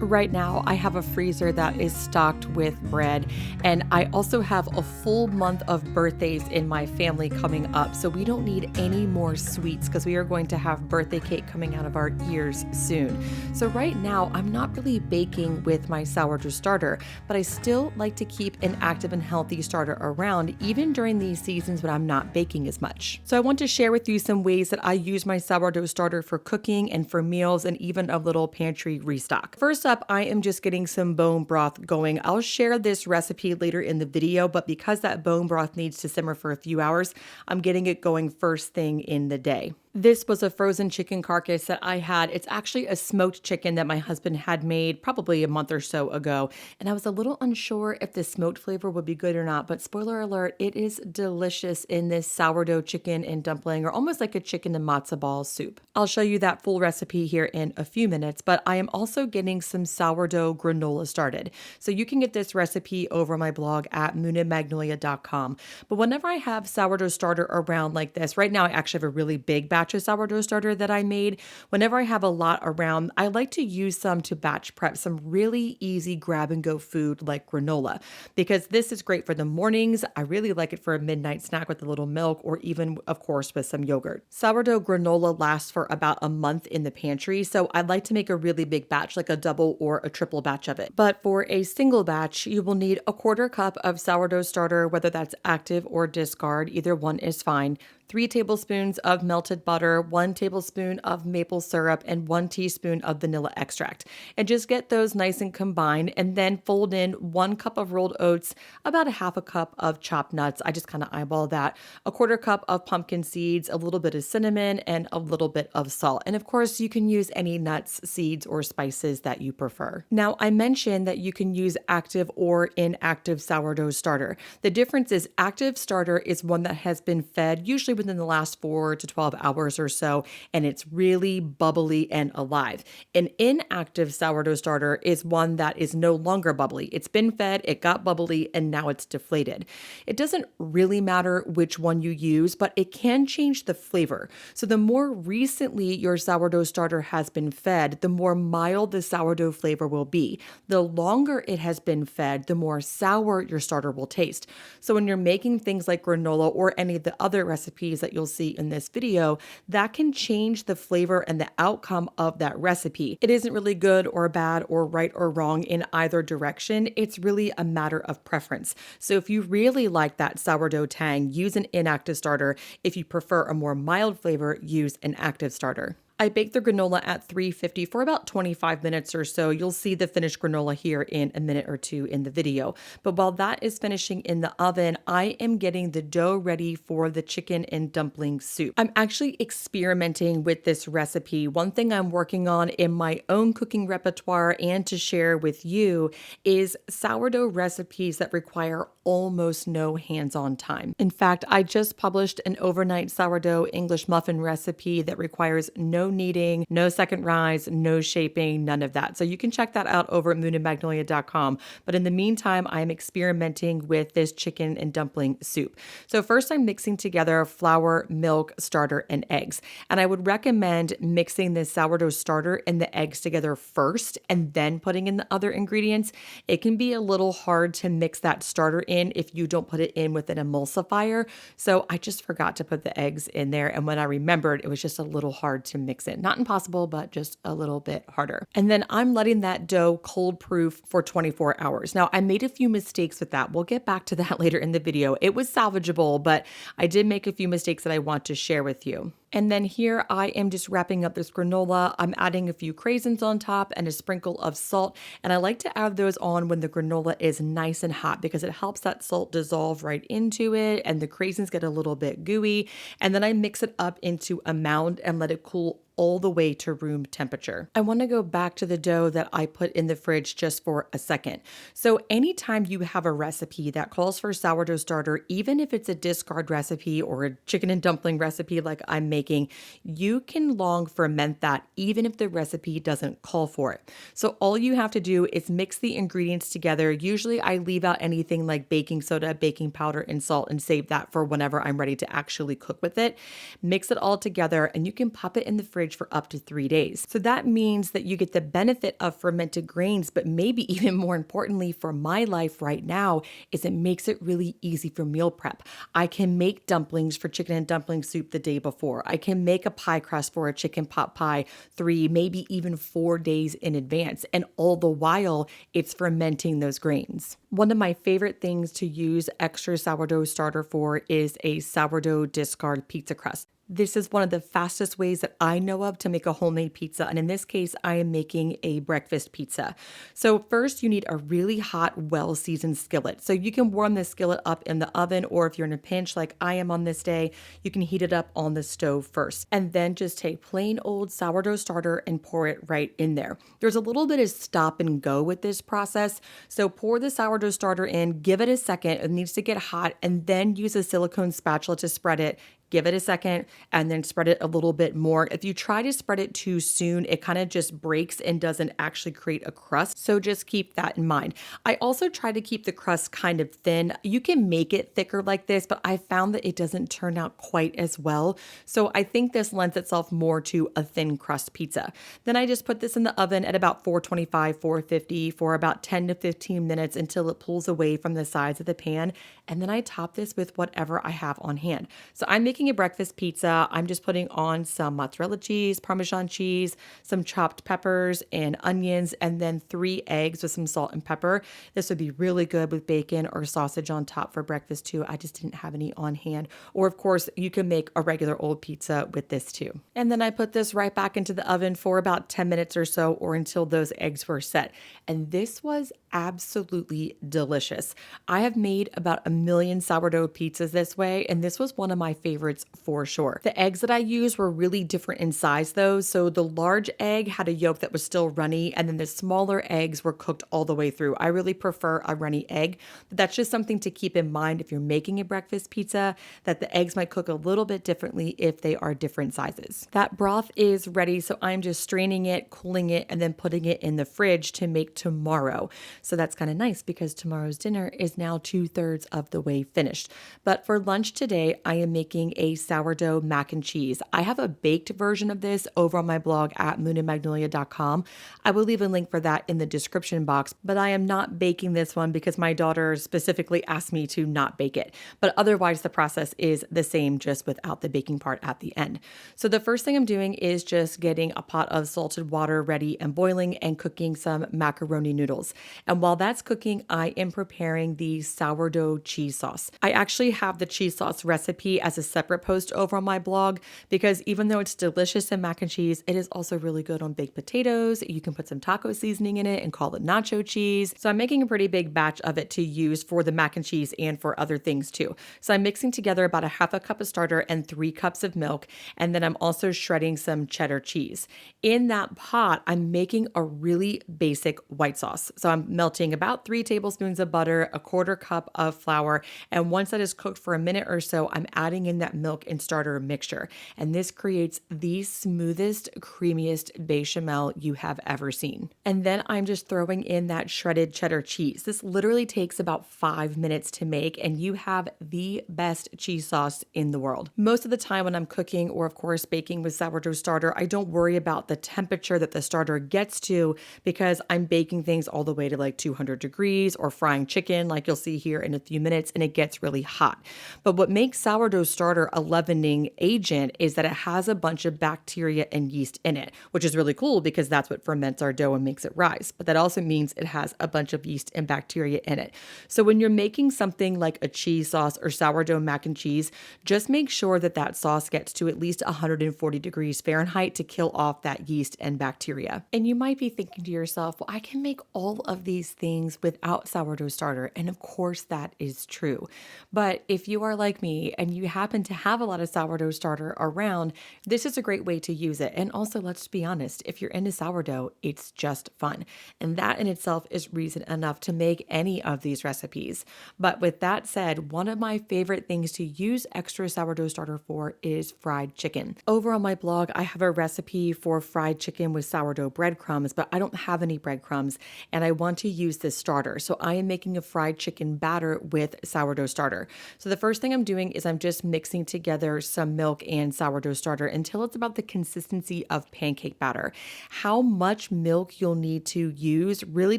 Right now, I have a freezer that is stocked with bread, and I also have a full month of birthdays in my family coming up, so we don't need any more sweets because we are going to have birthday cake coming out of our ears soon. So right now, I'm not really baking with my sourdough starter, but I still like to keep an active and healthy starter around even during these seasons when I'm not baking as much. So I want to share with you some ways that I use my sourdough starter for cooking and for meals and even a little pantry restock. First up, I am just getting some bone broth going. I'll share this recipe later in the video, but because that bone broth needs to simmer for a few hours, I'm getting it going first thing in the day. This was a frozen chicken carcass that I had. It's actually a smoked chicken that my husband had made probably a month or so ago. And I was a little unsure if the smoked flavor would be good or not, but spoiler alert, it is delicious in this sourdough chicken and dumpling, or almost like a chicken and matzo ball soup. I'll show you that full recipe here in a few minutes, but I am also getting some sourdough granola started. So you can get this recipe over my blog at moonandmagnolia.com. But whenever I have sourdough starter around like this, right now I actually have a really big batch of sourdough starter that I made. Whenever I have a lot around, I like to use some to batch prep some really easy grab and go food like granola, because this is great for the mornings. I really like it for a midnight snack with a little milk, or even of course with some yogurt. Sourdough granola lasts for about a month in the pantry, so I'd like to make a really big batch, like a double or a triple batch of it. But for a single batch, you will need a quarter cup of sourdough starter, whether that's active or discard, either one is fine. 3 tablespoons of melted butter, 1 tablespoon of maple syrup, and 1 teaspoon of vanilla extract. And just get those nice and combined, and then fold in 1 cup of rolled oats, about a half a cup of chopped nuts. I just kind of eyeball that. A quarter cup of pumpkin seeds, a little bit of cinnamon, and a little bit of salt. And of course, you can use any nuts, seeds, or spices that you prefer. Now, I mentioned that you can use active or inactive sourdough starter. The difference is active starter is one that has been fed, usually within the last 4 to 12 hours or so, and it's really bubbly and alive. An inactive sourdough starter is one that is no longer bubbly. It's been fed, it got bubbly, and now it's deflated. It doesn't really matter which one you use, but it can change the flavor. So the more recently your sourdough starter has been fed, the more mild the sourdough flavor will be. The longer it has been fed, the more sour your starter will taste. So when you're making things like granola or any of the other recipes that you'll see in this video, that can change the flavor and the outcome of that recipe. It isn't really good or bad or right or wrong in either direction. It's really a matter of preference. So if you really like that sourdough tang, use an inactive starter. If you prefer a more mild flavor, use an active starter. I baked the granola at 350 for about 25 minutes or so. You'll see the finished granola here in a minute or two in the video. But while that is finishing in the oven, I am getting the dough ready for the chicken and dumpling soup. I'm actually experimenting with this recipe. One thing I'm working on in my own cooking repertoire and to share with you is sourdough recipes that require almost no hands-on time. In fact, I just published an overnight sourdough English muffin recipe that requires no kneading, no second rise, no shaping, none of that. So you can check that out over at moonandmagnolia.com. But in the meantime, I'm experimenting with this chicken and dumpling soup. So first I'm mixing together flour, milk, starter, and eggs. And I would recommend mixing the sourdough starter and the eggs together first and then putting in the other ingredients. It can be a little hard to mix that starter in if you don't put it in with an emulsifier. So I just forgot to put the eggs in there. And when I remembered, it was just a little hard to mix it. Not impossible, but just a little bit harder. And then I'm letting that dough cold proof for 24 hours. Now, I made a few mistakes with that. We'll get back to that later in the video. It was salvageable, but I did make a few mistakes that I want to share with you. And then here I am just wrapping up this granola. I'm adding a few craisins on top and a sprinkle of salt. And I like to add those on when the granola is nice and hot because it helps that salt dissolve right into it and the craisins get a little bit gooey. And then I mix it up into a mound and let it cool all the way to room temperature. I want to go back to the dough that I put in the fridge just for a second. So anytime you have a recipe that calls for sourdough starter, even if it's a discard recipe or a chicken and dumpling recipe like I'm making, you can long ferment that even if the recipe doesn't call for it. So all you have to do is mix the ingredients together. Usually I leave out anything like baking soda, baking powder, and salt and save that for whenever I'm ready to actually cook with it. Mix it all together and you can pop it in the fridge fridge for up to 3 days. So that means that you get the benefit of fermented grains, but maybe even more importantly for my life right now is it makes it really easy for meal prep. I can make dumplings for chicken and dumpling soup the day before. I can make a pie crust for a chicken pot pie 3, maybe even 4 days in advance. And all the while, it's fermenting those grains. One of my favorite things to use extra sourdough starter for is a sourdough discard pizza crust. This is one of the fastest ways that I know of to make a homemade pizza. And in this case, I am making a breakfast pizza. So first you need a really hot, well-seasoned skillet. So you can warm the skillet up in the oven, or if you're in a pinch like I am on this day, you can heat it up on the stove first. And then just take plain old sourdough starter and pour it right in there. There's a little bit of stop and go with this process. So pour the sourdough starter in, give it a second, it needs to get hot, and then use a silicone spatula to spread it. Give it a second and then spread it a little bit more. If you try to spread it too soon, it kind of just breaks and doesn't actually create a crust. So just keep that in mind. I also try to keep the crust kind of thin. You can make it thicker like this, but I found that it doesn't turn out quite as well. So I think this lends itself more to a thin crust pizza. Then I just put this in the oven at about 425, 450 for about 10 to 15 minutes until it pulls away from the sides of the pan. And then I top this with whatever I have on hand. So I'm making a breakfast pizza. I'm just putting on some mozzarella cheese, Parmesan cheese, some chopped peppers and onions, and then 3 eggs with some salt and pepper. This would be really good with bacon or sausage on top for breakfast too. I just didn't have any on hand. Or of course, you can make a regular old pizza with this too. And then I put this right back into the oven for about 10 minutes or so, or until those eggs were set. And this was absolutely delicious. I have made about 1 million sourdough pizzas this way, and this was one of my favorites for sure. The eggs that I used were really different in size though. So the large egg had a yolk that was still runny, and then the smaller eggs were cooked all the way through. I really prefer a runny egg, but that's just something to keep in mind if you're making a breakfast pizza, that the eggs might cook a little bit differently if they are different sizes. That broth is ready, so I'm just straining it, cooling it, and then putting it in the fridge to make tomorrow. So that's kind of nice because tomorrow's dinner is now 2/3 of the way finished. But for lunch today, I am making a sourdough mac and cheese. I have a baked version of this over on my blog at moonandmagnolia.com. I will leave a link for that in the description box, but I am not baking this one because my daughter specifically asked me to not bake it. But otherwise, the process is the same, just without the baking part at the end. So the first thing I'm doing is just getting a pot of salted water ready and boiling and cooking some macaroni noodles. And while that's cooking, I am preparing the sourdough cheese sauce. I actually have the cheese sauce recipe as a separate post over on my blog because even though it's delicious in mac and cheese, it is also really good on baked potatoes. You can put some taco seasoning in it and call it nacho cheese. So I'm making a pretty big batch of it to use for the mac and cheese and for other things too. So I'm mixing together about 1/2 cup of starter and 3 cups of milk. And then I'm also shredding some cheddar cheese. In that pot, I'm making a really basic white sauce. So I'm melting about 3 tablespoons of butter, 1/4 cup of flour, and once that is cooked for a minute or so, I'm adding in that milk and starter mixture. And this creates the smoothest, creamiest bechamel you have ever seen. And then I'm just throwing in that shredded cheddar cheese. This literally takes about 5 minutes to make, and you have the best cheese sauce in the world. Most of the time when I'm cooking or of course baking with sourdough starter, I don't worry about the temperature that the starter gets to because I'm baking things all the way to like 200 degrees or frying chicken like you'll see here in a few minutes, and it gets really hot. But what makes sourdough starter a leavening agent is that it has a bunch of bacteria and yeast in it, which is really cool because that's what ferments our dough and makes it rise. But that also means it has a bunch of yeast and bacteria in it. So when you're making something like a cheese sauce or sourdough mac and cheese, just make sure that that sauce gets to at least 140 degrees Fahrenheit to kill off that yeast and bacteria. And you might be thinking to yourself, well, I can make all of these things without sourdough starter. And of course that is true. But if you are like me and you happen to have a lot of sourdough starter around, this is a great way to use it. And also, let's be honest, if you're into sourdough, it's just fun. And that in itself is reason enough to make any of these recipes. But with that said, one of my favorite things to use extra sourdough starter for is fried chicken. Over on my blog, I have a recipe for fried chicken with sourdough breadcrumbs, but I don't have any breadcrumbs. And I want to use this starter. So I am making a fried chicken batter with sourdough starter. So the first thing I'm doing is I'm just mixing together some milk and sourdough starter until it's about the consistency of pancake batter. How much milk you'll need to use really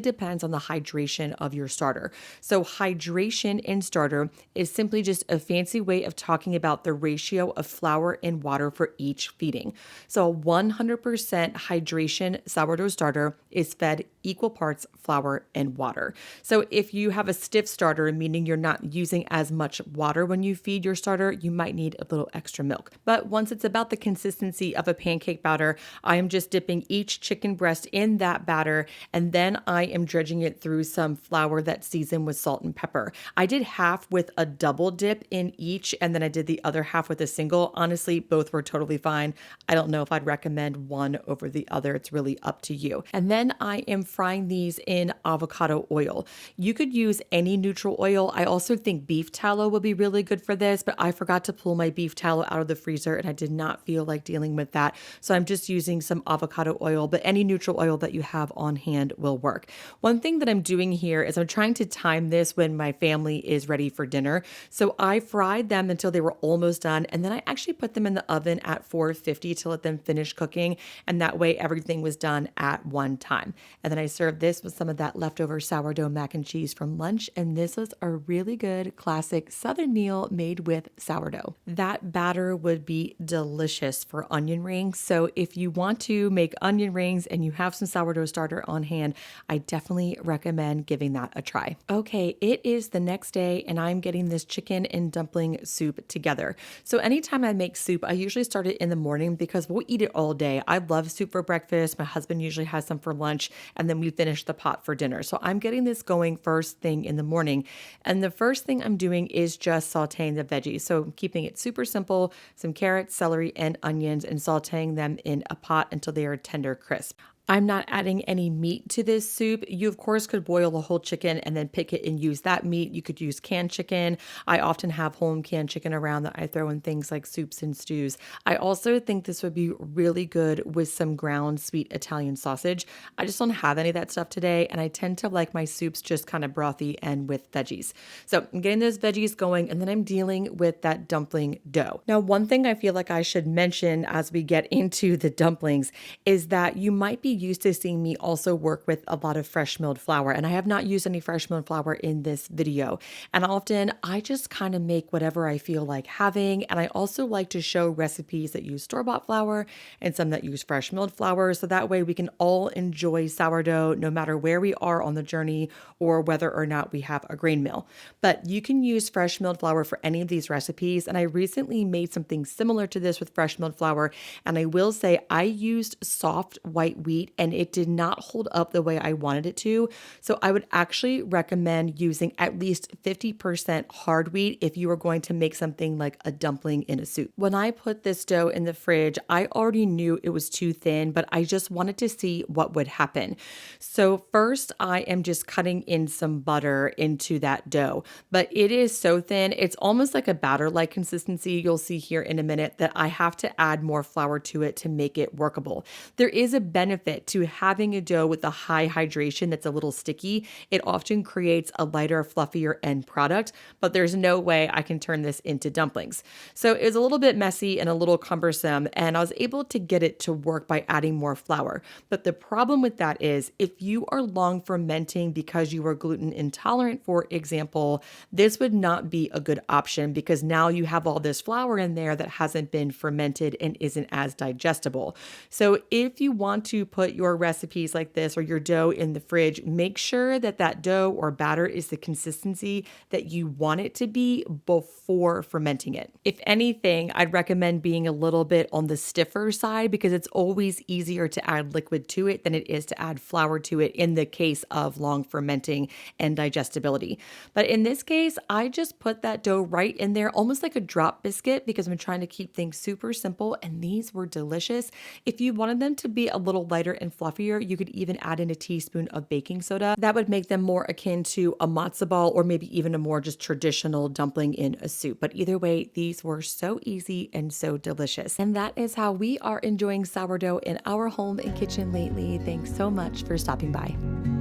depends on the hydration of your starter. So hydration in starter is simply just a fancy way of talking about the ratio of flour and water for each feeding. So 100% hydration sourdough starter is fed equal parts flour and water. So if you have a stiff starter, meaning you're not using as much water when you feed your starter, you might need a little extra milk. But once it's about the consistency of a pancake batter, I am just dipping each chicken breast in that batter, and then I am dredging it through some flour that's seasoned with salt and pepper. I did half with a double dip in each, and then I did the other half with a single. Honestly, both were totally fine. I don't know if I'd recommend one over the other. It's really up to you. And then I am frying these in avocado oil. You could use any neutral oil. I also think beef tallow would be really good for this, but I forgot to pull my beef tallow out of the freezer and I did not feel like dealing with that. So I'm just using some avocado oil, but any neutral oil that you have on hand will work. One thing that I'm doing here is I'm trying to time this when my family is ready for dinner. So I fried them until they were almost done, and then I actually put them in the oven at 450 to let them finish cooking, and that way everything was done at one time. And then I served this with some of that leftover sourdough mac and cheese from lunch, and this was a really good classic Southern meal made with sourdough. That batter would be delicious for onion rings, so if you want to make onion rings and you have some sourdough starter on hand, I definitely recommend giving that a try. Okay, it is the next day and I'm getting this chicken and dumpling soup together. So anytime I make soup, I usually start it in the morning because we'll eat it all day. I love soup for breakfast. My husband usually has some for lunch, and then we finish the pot for dinner. So I'm getting this going first thing in the morning. And the first thing I'm doing is just sauteing the veggies. So I'm keeping it super simple, some carrots, celery, and onions, and sauteing them in a pot until they are tender crisp. I'm not adding any meat to this soup. You, of course, could boil a whole chicken and then pick it and use that meat. You could use canned chicken. I often have home canned chicken around that I throw in things like soups and stews. I also think this would be really good with some ground sweet Italian sausage. I just don't have any of that stuff today, and I tend to like my soups just kind of brothy and with veggies. So I'm getting those veggies going, and then I'm dealing with that dumpling dough. Now, one thing I feel like I should mention as we get into the dumplings is that you might be used to seeing me also work with a lot of fresh milled flour, and I have not used any fresh milled flour in this video. And often I just kind of make whatever I feel like having, and I also like to show recipes that use store-bought flour and some that use fresh milled flour, so that way we can all enjoy sourdough no matter where we are on the journey or whether or not we have a grain mill. But you can use fresh milled flour for any of these recipes, and I recently made something similar to this with fresh milled flour, and I will say I used soft white wheat and it did not hold up the way I wanted it to. So I would actually recommend using at least 50% hard wheat if you are going to make something like a dumpling in a soup. When I put this dough in the fridge, I already knew it was too thin, but I just wanted to see what would happen. So first I am just cutting in some butter into that dough, but it is so thin. It's almost like a batter-like consistency. You'll see here in a minute that I have to add more flour to it to make it workable. There is a benefit to having a dough with a high hydration that's a little sticky. It often creates a lighter, fluffier end product, but there's no way I can turn this into dumplings. So it was a little bit messy and a little cumbersome, and I was able to get it to work by adding more flour. But the problem with that is if you are long fermenting because you are gluten intolerant, for example, this would not be a good option because now you have all this flour in there that hasn't been fermented and isn't as digestible. So if you want to put your recipes like this or your dough in the fridge, make sure that that dough or batter is the consistency that you want it to be before fermenting it. If anything, I'd recommend being a little bit on the stiffer side because it's always easier to add liquid to it than it is to add flour to it in the case of long fermenting and digestibility. But in this case, I just put that dough right in there, almost like a drop biscuit because I'm trying to keep things super simple, and these were delicious. If you wanted them to be a little lighter and fluffier, you could even add in a teaspoon of baking soda. That would make them more akin to a matzo ball or maybe even a more just traditional dumpling in a soup. But either way, these were so easy and so delicious. And that is how we are enjoying sourdough in our home and kitchen lately. Thanks so much for stopping by.